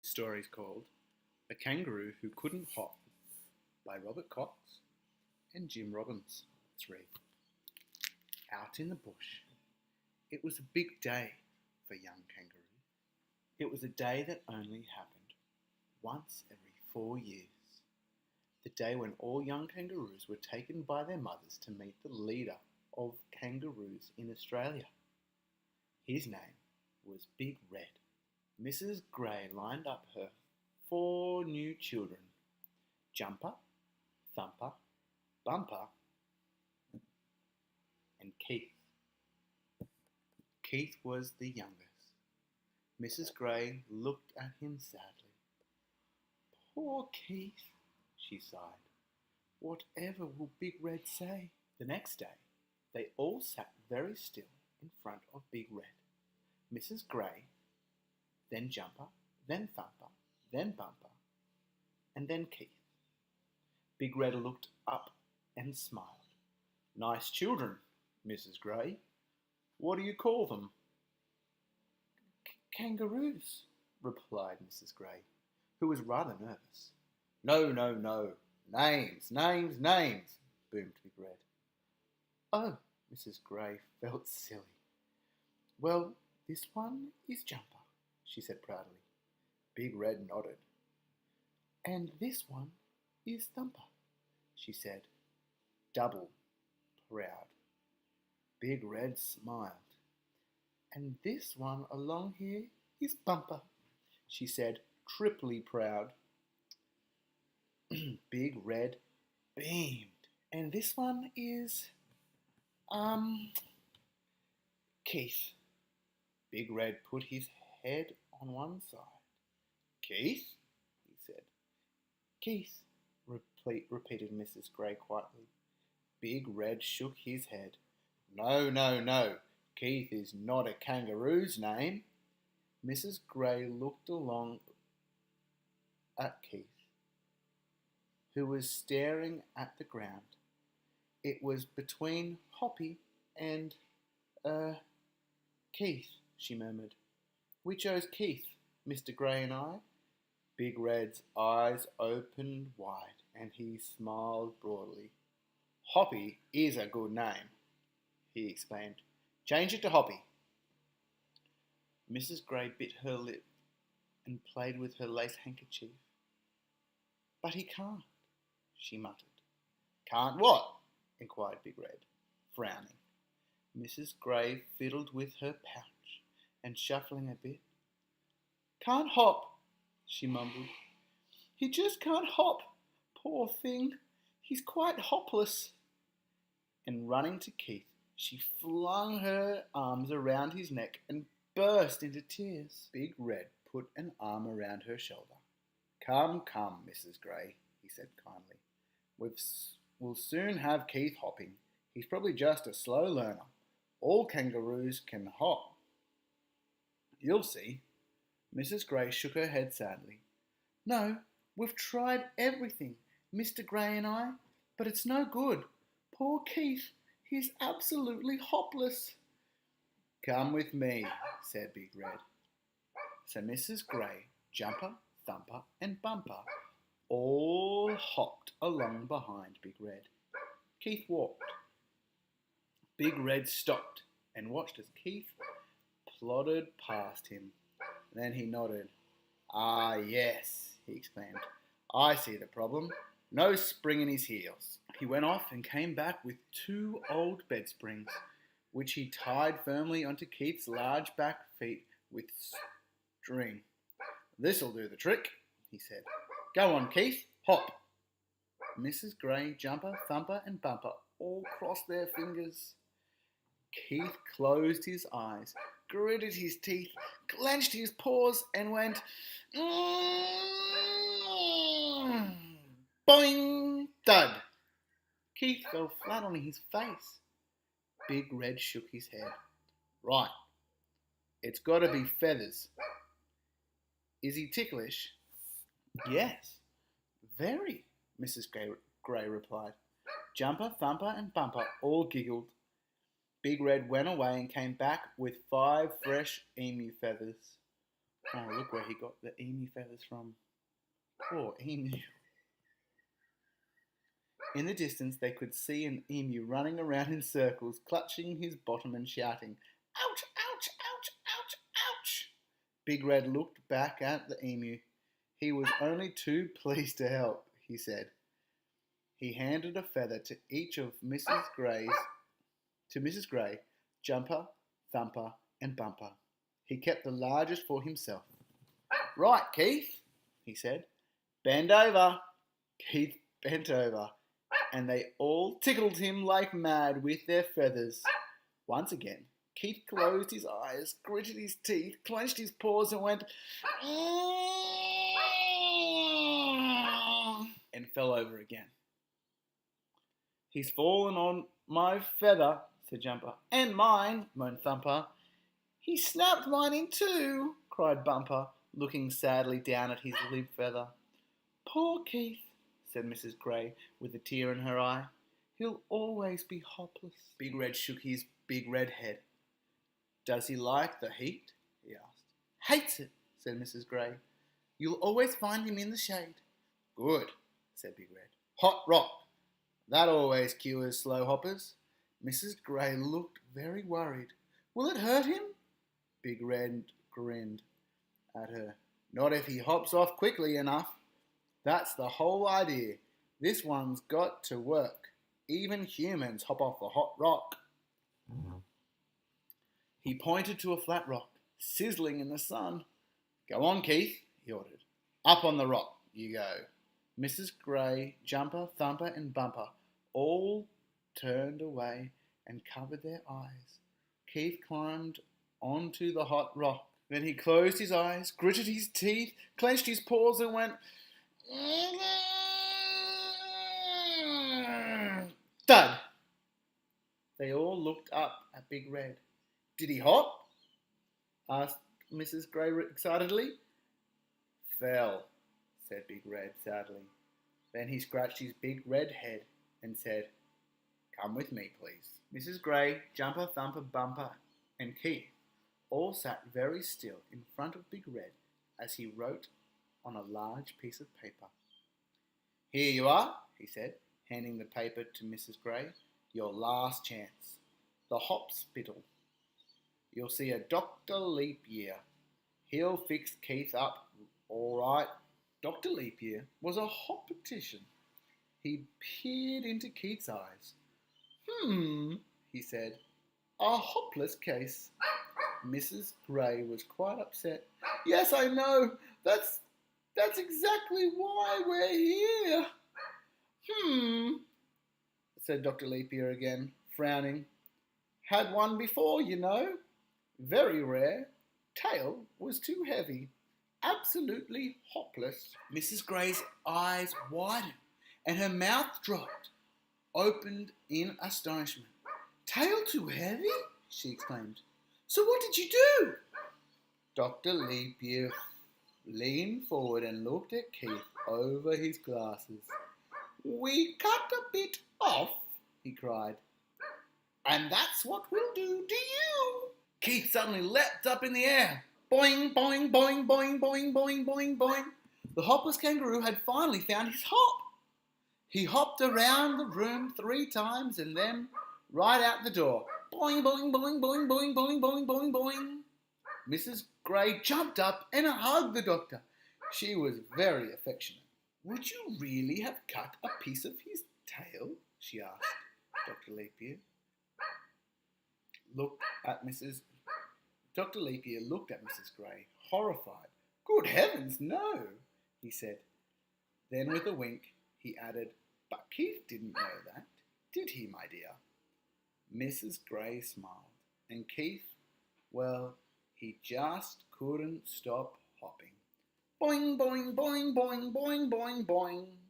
story is called A Kangaroo Who Couldn't Hop by Robert Cox and Jim Robbins. 3. Out in the bush. It was a big day for young kangaroo. It was a day that only happened once every 4 years. The day when all young kangaroos were taken by their mothers to meet the leader of kangaroos in Australia. His name was Big Red. Mrs. Grey lined up her 4 new children, Jumper, Thumper, Bumper, and Keith. Keith was the youngest. Mrs. Grey looked at him sadly. Poor Keith, she sighed. Whatever will Big Red say? The next day, they all sat very still in front of Big Red. Mrs. Grey, then Jumper, then Thumper, then Bumper, and then Keith. Big Red looked up and smiled. Nice children, Mrs. Grey. What do you call them? Kangaroos, replied Mrs. Grey, who was rather nervous. No, no, no. Names, names, names, boomed Big Red. Oh, Mrs. Grey felt silly. Well, this one is Jumper, she said proudly. Big Red nodded. And this one is Thumper, she said, double proud. Big Red smiled. And this one along here is Bumper, she said, triply proud. Big Red beamed. And this one is, Keith. Big Red put his head on one side. Keith? He said. Keith, repeated Mrs. Grey quietly. Big Red shook his head. No, no, no. Keith is not a kangaroo's name. Mrs. Grey looked along at Keith, who was staring at the ground. It was between Hoppy and, Keith, she murmured. We chose Keith, Mr. Grey and I. Big Red's eyes opened wide and he smiled broadly. Hoppy is a good name, he exclaimed. Change it to Hoppy. Mrs. Grey bit her lip and played with her lace handkerchief. But he can't, she muttered. Can't what? Inquired Big Red, frowning. Mrs. Grey fiddled with her pouch and shuffling a bit. Can't hop, she mumbled. He just can't hop, poor thing. He's quite hopless. And running to Keith, she flung her arms around his neck and burst into tears. Big Red put an arm around her shoulder. Come, come, Mrs. Grey, he said kindly. We'll soon have Keith hopping. He's probably just a slow learner. All kangaroos can hop. You'll see. Mrs. Grey shook her head sadly. No, we've tried everything, Mr. Grey and I, but it's no good. Poor Keith, he's absolutely hopless. Come with me, said Big Red. So Mrs. Grey, Jumper, Thumper and Bumper all hopped along behind Big Red. Keith walked. Big Red stopped and watched as Keith plodded past him. Then he nodded. Ah, yes, he exclaimed. I see the problem. No spring in his heels. He went off and came back with 2 old bed springs, which he tied firmly onto Keith's large back feet with string. This'll do the trick, he said. Go on, Keith, hop. Mrs. Grey, Jumper, Thumper and Bumper all crossed their fingers. Keith closed his eyes, gritted his teeth, clenched his paws and went, boing, thud. Keith fell flat on his face. Big Red shook his head. Right, it's got to be feathers. Is he ticklish? Yes, very, Mrs. Grey replied. Jumper, Thumper and Bumper all giggled. Big Red went away and came back with 5 fresh emu feathers. Oh, look where he got the emu feathers from. Poor emu. In the distance, they could see an emu running around in circles, clutching his bottom and shouting, "Ouch, ouch, ouch, ouch, ouch!" Big Red looked back at the emu. He was only too pleased to help, he said. He handed a feather to each of Mrs. Grey, Jumper, Thumper, and Bumper. He kept the largest for himself. "Right, Keith," he said. "Bend over." Keith bent over, and they all tickled him like mad with their feathers. Once again, Keith closed his eyes, gritted his teeth, clenched his paws, and went, and fell over again. "He's fallen on my feather," said Jumper. "And mine," moaned Thumper. "He snapped mine in two," cried Bumper, looking sadly down at his limp feather. "Poor Keith," said Mrs. Grey, with a tear in her eye. "He'll always be hopless." Big Red shook his big red head. "Does he like the heat?" he asked. "Hates it," said Mrs. Grey. "You'll always find him in the shade." "Good," said Big Red. "Hot rock. That always cures slow hoppers." Mrs. Grey looked very worried. "Will it hurt him?" Big Red grinned at her. "Not if he hops off quickly enough. That's the whole idea. This one's got to work. Even humans hop off a hot rock." He pointed to a flat rock, sizzling in the sun. "Go on, Keith," he ordered. "Up on the rock you go." Mrs. Grey, Jumper, Thumper, and Bumper all turned away and covered their eyes. Keith climbed onto the hot rock. Then he closed his eyes, gritted his teeth, clenched his paws, and went, thud! They all looked up at Big Red. "Did he hop?" asked Mrs. Grey excitedly. "Fell," said Big Red sadly. Then he scratched his big red head and said, "Come with me, please." Mrs. Grey, Jumper, Thumper, Bumper, and Keith all sat very still in front of Big Red as he wrote on a large piece of paper. "Here you are," he said, handing the paper to Mrs. Grey. "Your last chance. The hospital. You'll see a Dr. Leap Year. He'll fix Keith up all right." Dr. Leap Year was a hoptician. He peered into Keith's eyes. He said, "A hopeless case." Mrs. Grey was quite upset. "Yes, I know. That's exactly why we're here." Said Dr. Leap Year again, frowning. "Had one before, you know. Very rare. Tail was too heavy. Absolutely hopeless." Mrs. Grey's eyes widened and her mouth dropped, opened in astonishment. "Tail too heavy?" she exclaimed. "So what did you do?" Dr. Leap Year leaned forward and looked at Keith over his glasses. "We cut a bit off," he cried. "And that's what we'll do to you." Keith suddenly leapt up in the air. Boing, boing, boing, boing, boing, boing, boing, boing. The hopless kangaroo had finally found his hop. He hopped around the room 3 times and then right out the door. Boing, boing, boing, boing, boing, boing, boing, boing, boing. Mrs. Grey jumped up and hugged the doctor. She was very affectionate. "Would you really have cut a piece of his tail?" she asked Dr. Leap Year. Dr. Leap Year looked at Mrs. Grey, horrified. "Good heavens, no," he said. Then with a wink, he added, "But Keith didn't know that, did he, my dear?" Mrs. Grey smiled, and Keith, well, he just couldn't stop hopping. Boing, boing, boing, boing, boing, boing, boing.